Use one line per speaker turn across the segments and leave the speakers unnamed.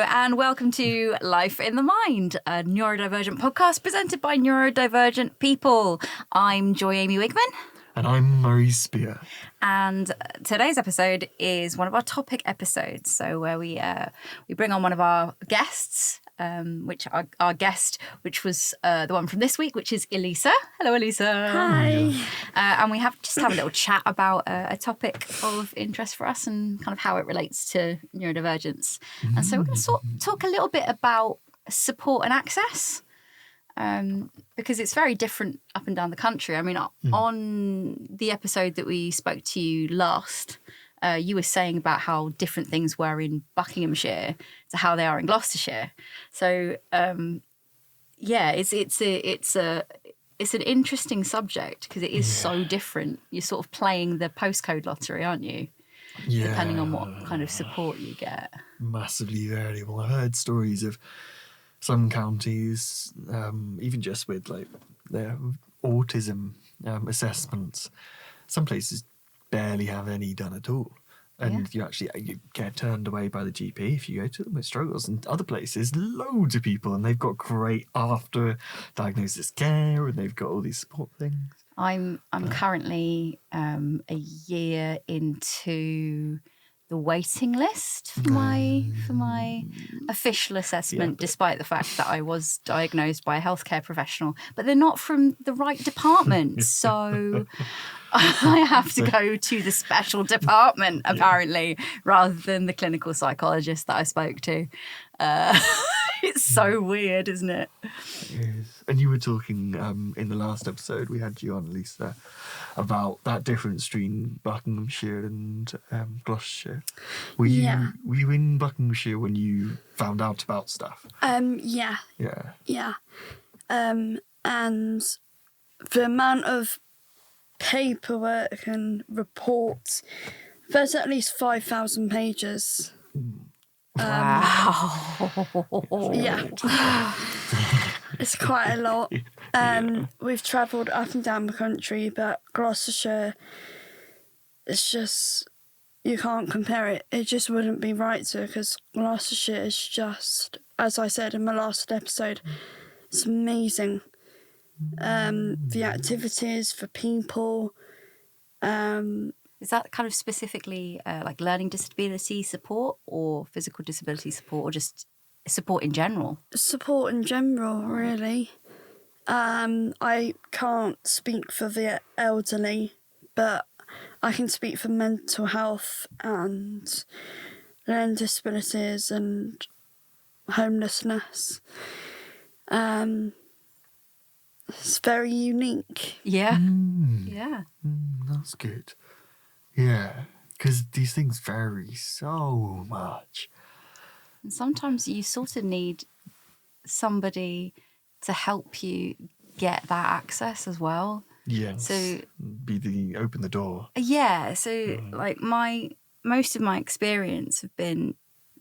and welcome to Life in the Mind, a neurodivergent podcast presented by neurodivergent people. I'm Joy Amy Wigman.
And I'm Murray Spear.
And today's episode is one of our topic episodes. So where we bring on one of our guests, which our guest, which was the one from this week, which is Elisa. Hello, Elisa.
Hi.
And we have a little chat about a topic of interest for us and kind of how it relates to neurodivergence. And so we're going to talk a little bit about support and access. Because it's very different up and down the country. I mean, on the episode that we spoke to you last, you were saying about how different things were in Buckinghamshire to how they are in Gloucestershire. So, it's an interesting subject because it is so different. You're sort of playing the postcode lottery, aren't you?
Yeah.
Depending on what kind of support you get.
Massively variable. I've heard stories of some counties, even just with like their autism assessments, some places barely have any done at all. And you get turned away by the GP if you go to them with struggles. And other places, loads of people, and they've got great after diagnosis care, and they've got all these support things.
I'm currently a year into the waiting list for my official assessment, despite the fact that I was diagnosed by a healthcare professional, but they're not from the right department, so I have to go to the special department apparently, rather than the clinical psychologist that I spoke to. It's so weird, isn't it?
It is. And you were talking in the last episode we had you on, Lisa, about that difference between Buckinghamshire and Gloucestershire. Were you in Buckinghamshire when you found out about stuff?
Yeah. And the amount of paperwork and reports, there's at least 5,000 pages.
Wow.
Yeah. It's quite a lot. We've travelled up and down the country, but Gloucestershire, it's just, you can't compare it. It just wouldn't be right to, because Gloucestershire is just, as I said in my last episode, it's amazing. The activities for people.
Is that kind of specifically like learning disability support or physical disability support or just support in general?
Support in general, really. I can't speak for the elderly, but I can speak for mental health and learning disabilities and homelessness. It's very unique.
Yeah. Yeah.
That's good. Yeah, because these things vary so much.
And sometimes you sort of need somebody to help you get that access as well.
Yes.
So
open the door.
Yeah. So like most of my experience have been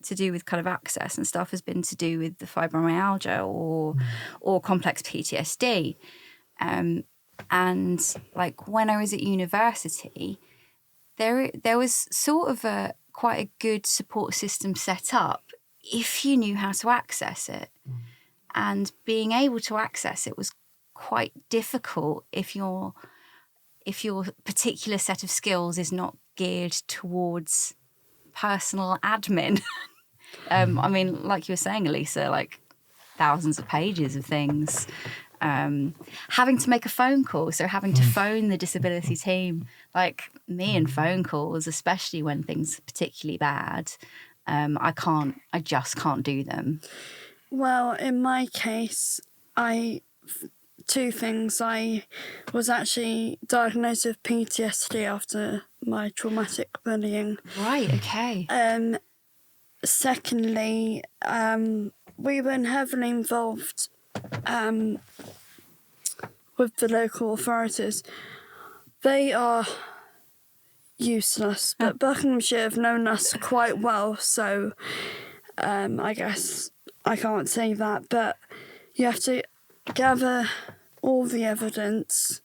to do with kind of access and stuff has been to do with the fibromyalgia or complex PTSD. And like when I was at university, there was sort of quite a good support system set up if you knew how to access it. And being able to access it was quite difficult if your particular set of skills is not geared towards personal admin. I mean, like you were saying, Elisa, like thousands of pages of things. Having to make a phone call, so having to phone the disability team, like me and phone calls, especially when things are particularly bad, I just can't do them.
Well, in my case, two things. I was actually diagnosed with PTSD after my traumatic bullying.
Right, okay.
Secondly, we were heavily involved with the local authorities. They are useless, but Buckinghamshire have known us quite well, so I guess I can't say that, but you have to gather all the evidence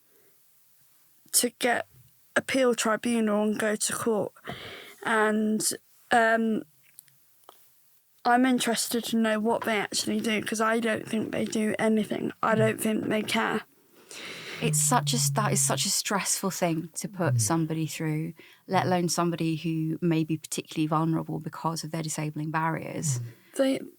to get appeal tribunal and go to court. And I'm interested to know what they actually do, because I don't think they do anything. I don't think they care.
That is such a stressful thing to put somebody through, let alone somebody who may be particularly vulnerable because of their disabling barriers.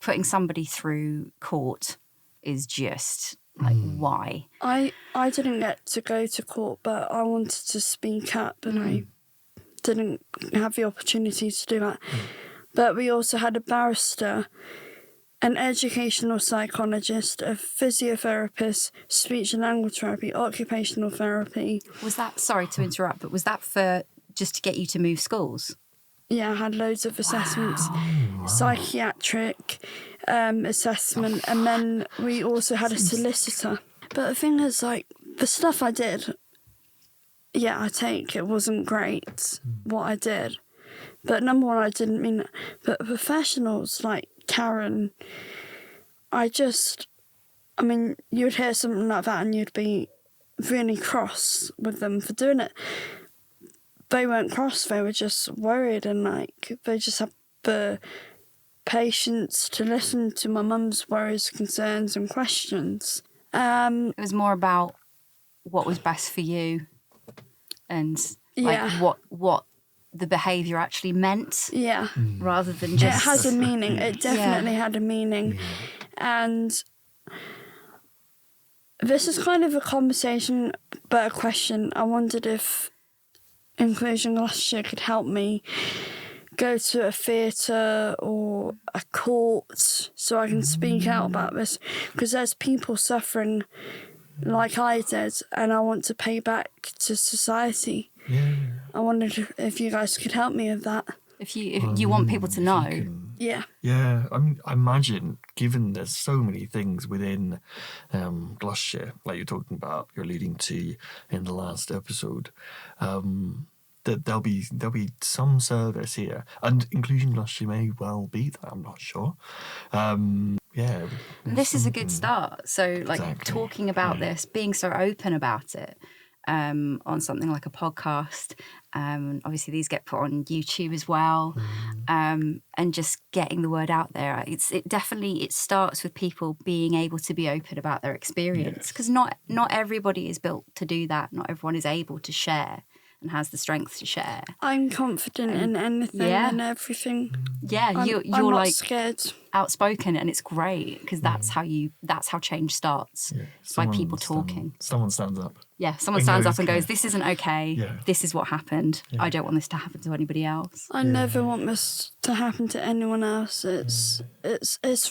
Putting somebody through court is just like, why?
I didn't get to go to court, but I wanted to speak up, and I didn't have the opportunity to do that. But we also had a barrister, an educational psychologist, a physiotherapist, speech and language therapy, occupational therapy.
Was that, sorry to interrupt, but was that for just to get you to move schools?
Yeah, I had loads of assessments, psychiatric assessment, and then we also had a solicitor. But the thing is, like, the stuff I did, yeah, I take it wasn't great, what I did. But number one, I didn't mean it. But professionals like Karen, you'd hear something like that and you'd be really cross with them for doing it. They weren't cross, they were just worried, and like they just had the patience to listen to my mum's worries, concerns and questions.
It was more about what was best for you and like what the behaviour actually meant. Yeah. Rather than just...
It has a meaning. It definitely had a meaning. Yeah. And this is kind of a conversation, but a question. I wondered if Inclusion Gloucester could help me go to a theatre or a court so I can speak out about this, because there's people suffering like I did, and I want to pay back to society. Yeah. I wondered if you guys could help me with that.
If you want people to know.
Yeah.
Yeah, I imagine, given there's so many things within Gloucestershire, like you're talking about, you're alluding to in the last episode, that there'll be some service here, and Inclusion Gloucestershire may well be that. I'm not sure. Yeah.
This is a good start. So, like, talking about this, being so open about it. On something like a podcast. Obviously, these get put on YouTube as well, and just getting the word out there. It starts with people being able to be open about their experience, because not everybody is built to do that. Not everyone is able to share and has the strength to share.
I'm confident in anything and everything.
Yeah, you're
I'm not
like
scared.
Outspoken, and it's great because that's how change starts. Yeah. By people talking.
Someone stands up.
Yeah, someone stands up and goes, "This isn't okay. Yeah. This is what happened. Yeah. I don't want this to happen to anybody else.
I never want this to happen to anyone else. It's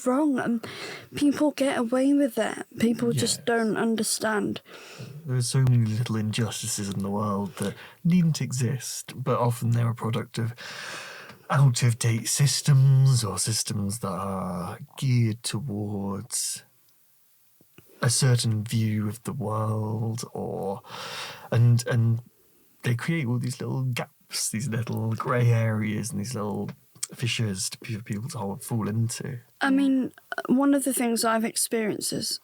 wrong, and people get away with it. People just don't understand.
There are so many little injustices in the world that needn't exist, but often they're a product of out-of-date systems, or systems that are geared towards a certain view of the world, and they create all these little gaps, these little grey areas, and these little fissures for people to fall into.
I mean, one of the things I've experienced is,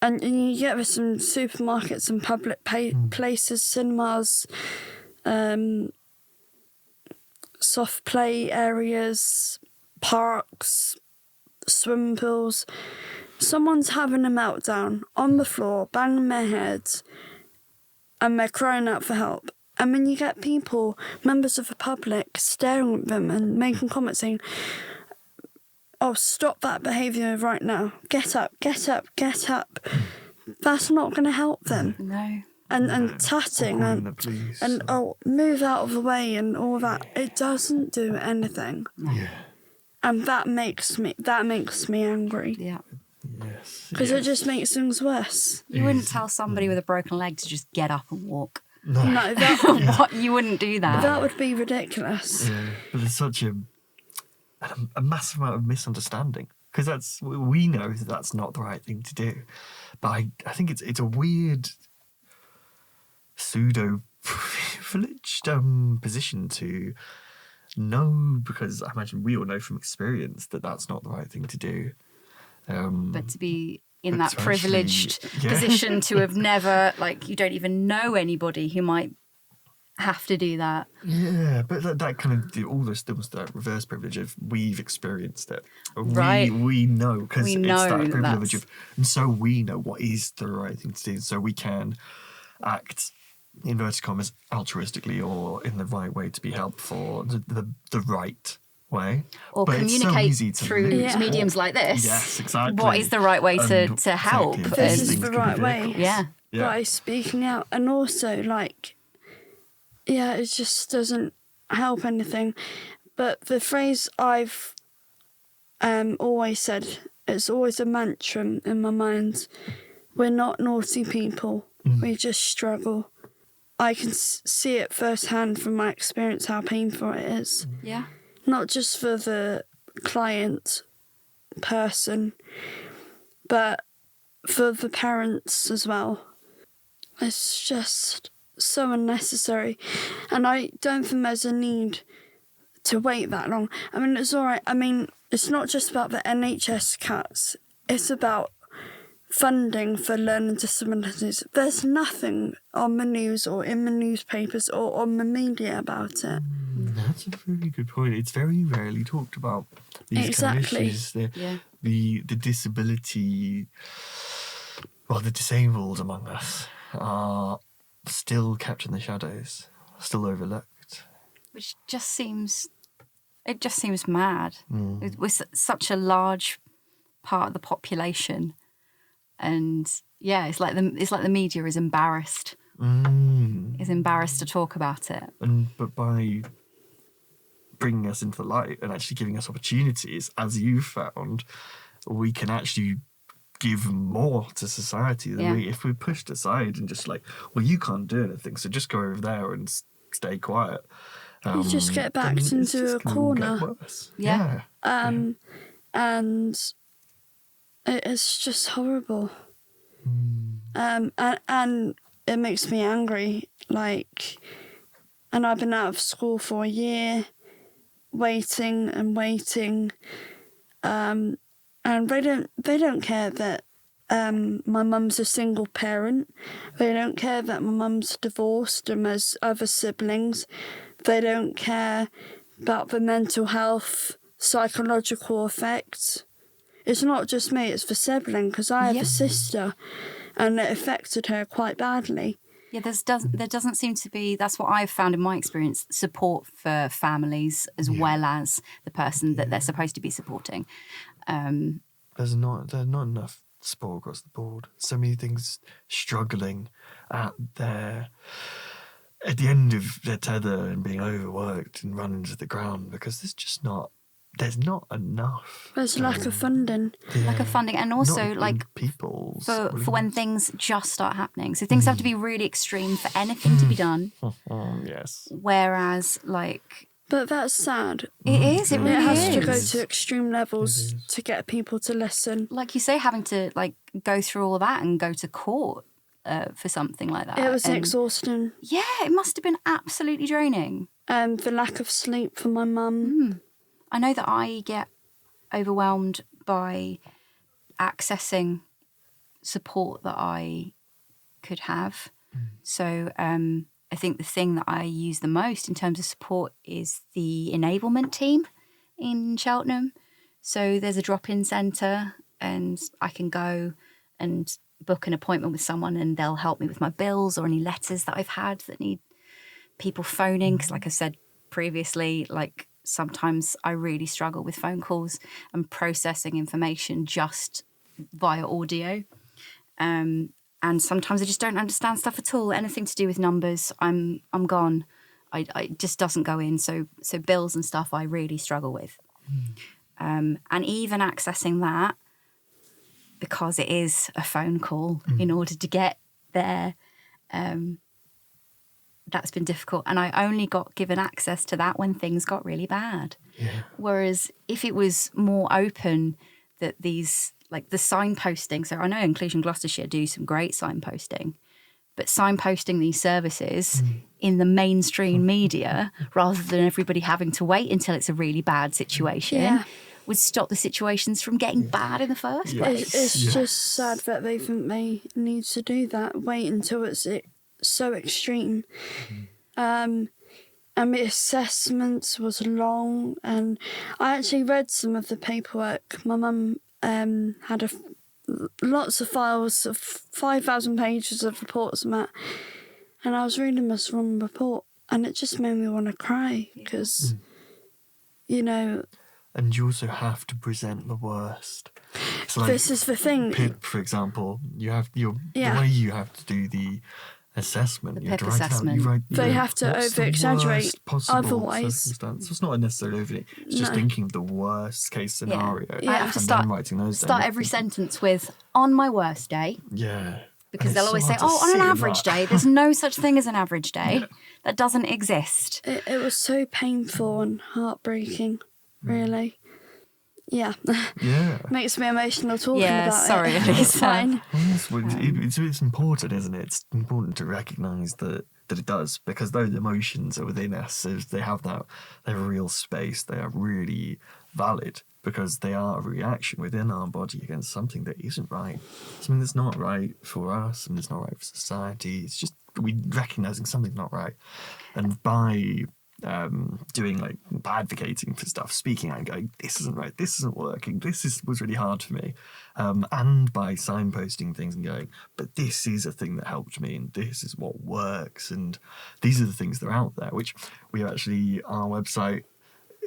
and you get this in supermarkets and public places, cinemas, soft play areas, parks, swimming pools. Someone's having a meltdown on the floor, banging their heads, and they're crying out for help. And then you get people, members of the public, staring at them and making comments saying, "Oh, stop that behaviour right now. Get up, get up, get up." That's not going to help them.
No.
And tatting and move out of the way and all that. It doesn't do anything. Yeah. And that makes me angry.
Yeah.
Yes.
Because it just makes things worse.
You wouldn't tell somebody with a broken leg to just get up and walk.
No.
You wouldn't do that.
That would be ridiculous.
Yeah. But there's such a massive amount of misunderstanding, because we know that that's not the right thing to do, but I think it's a weird pseudo-privileged position to know, because I imagine we all know from experience that that's not the right thing to do.
But to be in that privileged position to have never, like, you don't even know anybody who might have to do that.
Yeah, but that kind of all those things, that reverse privilege of we've experienced it.
Right.
We know, because
We
it's
know
that
that
privilege
that's-
of, and so we know what is the right thing to do, so we can act, inverted commas, altruistically or in the right way to be helpful, the right way.
Or
But it's so
communicate
easy to
through
lose.
mediums like this.
Yes, exactly.
What is the right way
And
to help?
exactly,
This
these
is
things
the
can be
right way.
vehicles.
Yeah.
Yeah.
by speaking out. And also, like, yeah, it just doesn't help anything. But the phrase I've always said, it's always a mantra in my mind: we're not naughty people, we just struggle. I can see it firsthand from my experience how painful it is.
Yeah.
Not just for the client person, but for the parents as well. It's just so unnecessary. And I don't think there's a need to wait that long. I mean, it's all right. I mean, it's not just about the NHS cuts. It's about funding for learning disabilities. There's nothing on the news or in the newspapers or on the media about it.
That's a very good point. It's very rarely talked about, these kind of
Exactly.
issues.
Yeah.
The disability, well, the disabled among us are still kept in the shadows, still overlooked.
Which just seems mad. It was such a large part of the population, and yeah, it's like the media is embarrassed. Is embarrassed to talk about it.
But by bringing us into the light and actually giving us opportunities, as you've found, we can actually give more to society than if we're pushed aside and just like, well, you can't do anything, so just go over there and stay quiet.
You just get
then
backed
it's
into
just
a
gonna
corner.
get worse.
Yeah.
And it's just horrible. And it makes me angry. Like, and I've been out of school for a year, waiting and waiting. And they don't care that my mum's a single parent. They don't care that my mum's divorced and there's other siblings. They don't care about the mental health, psychological effects. It's not just me, it's the sibling, because I have a sister and it affected her quite badly.
Yeah, there doesn't seem to be, that's what I've found in my experience, support for families as well as the person that they're supposed to be supporting.
There's not enough support across the board. So many things struggling at the end of their tether and being overworked and run into the ground because there's not enough.
There's lack of funding.
Lack of funding, and also
Not
like
people's
for when things just start happening. So things have to be really extreme for anything to be done.
yes.
Whereas like
But that's sad.
it is, it
It
really
has to go
is.
to extreme levels to get people to listen.
Like you say, having to like go through all of that and go to court for something like that.
It was
And
exhausting.
yeah, it must have been absolutely draining.
The lack of sleep for my mum.
I know that I get overwhelmed by accessing support that I could have. So I think the thing that I use the most in terms of support is the enablement team in Cheltenham. So there's a drop-in centre and I can go and book an appointment with someone and they'll help me with my bills or any letters that I've had that need people phoning. Because like I said previously, like sometimes I really struggle with phone calls and processing information just via audio. And sometimes I just don't understand stuff at all. Anything to do with numbers, I'm gone. It just doesn't go in. So bills and stuff I really struggle with. And even accessing that, because it is a phone call in order to get there, that's been difficult. And I only got given access to that when things got really bad.
Yeah.
Whereas if it was more open, that these, like the signposting, so I know Inclusion Gloucestershire do some great signposting, but signposting these services in the mainstream media rather than everybody having to wait until it's a really bad situation would stop the situations from getting bad in the first place.
It's just sad that they think they need to do that. Wait until it's so extreme. And the assessments was long, and I actually read some of the paperwork. My mum had lots of files of 5,000 pages of reports and that, and I was reading this one report, and it just made me want to cry because, you know.
And you also have to present the worst. So like,
this is the thing.
PIP, for example, the way you have to do the assessment,
The
you have to
PIP
write it out.
assessment.
They have to
what's the
over-exaggerate,
worst possible
otherwise-
circumstance. It's not necessarily over it. It's just
No.
thinking of the worst case scenario.
Yeah.
I have to
and
start
then writing those
start
down.
every sentence with "on my worst day,"
Yeah.
because
And
they'll
it's
always
so
say,
hard to
"Oh, on
sit
an
in
average
that.
day, there's no such thing as an average day. That doesn't exist."
It was so painful and heartbreaking, really. Yeah.
Yeah.
Makes me emotional talking
Yeah,
about
sorry,
it.
Elisa.
It's fine.
It's important, isn't it? It's important to recognise that it does, because those emotions are within us. They have a real space. They are really valid because they are a reaction within our body against something that isn't right, something that's not right for us, something that's not right for society. It's just we recognising something's not right, and by doing advocating for stuff, speaking out and going, this isn't right, this isn't working, was really hard for me, and by signposting things and going, but this is a thing that helped me and this is what works, and these are the things that are out there, which we actually, our website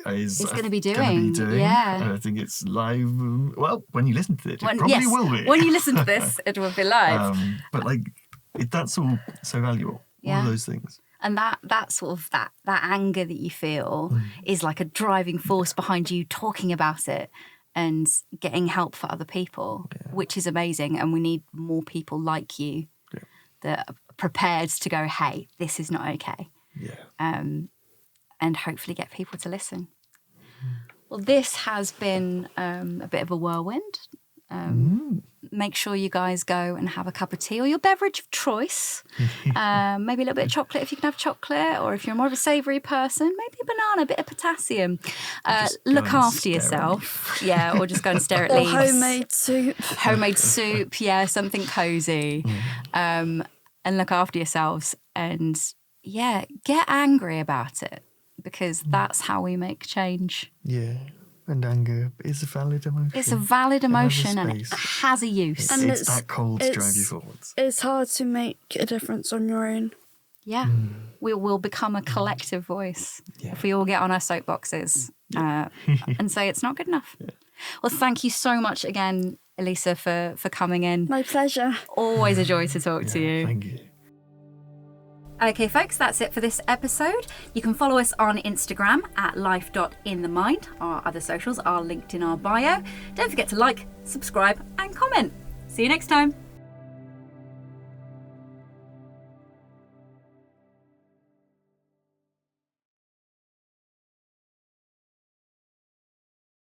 is
It's going to be doing.
And I think it's live, well, when you listen to it, it probably will be.
When you listen to this, it will be live.
But that's all so valuable, all
Yeah.
of those things.
And that sort of that anger that you feel is like a driving force behind you talking about it and getting help for other people, which is amazing. And we need more people like you that are prepared to go, hey, this is not okay.
Yeah.
And hopefully get people to listen. Well, this has been a bit of a whirlwind. Make sure you guys go and have a cup of tea or your beverage of choice. Maybe a little bit of chocolate if you can have chocolate, or if you're more of a savoury person, maybe a banana, a bit of potassium. Look after yourself. Yeah, or just go and stare at
Or
leaves.
homemade soup.
Homemade soup, yeah, something cosy. And look after yourselves, and get angry about it, because that's how we make change.
Yeah. And anger is a valid emotion.
It's a valid emotion and it
space.
has a use.
And
It's that cold to drive you
it's-
forwards.
It's hard to make a difference on your own.
Yeah, we will become a collective voice if we all get on our soapboxes and say it's not good enough. Well, thank you so much again, Elisa, for coming in.
My pleasure.
Always a joy to talk to you.
Thank you.
Okay, folks, that's it for this episode. You can follow us on Instagram at life.inthemind. Our other socials are linked in our bio. Don't forget to like, subscribe, and comment. See you next time.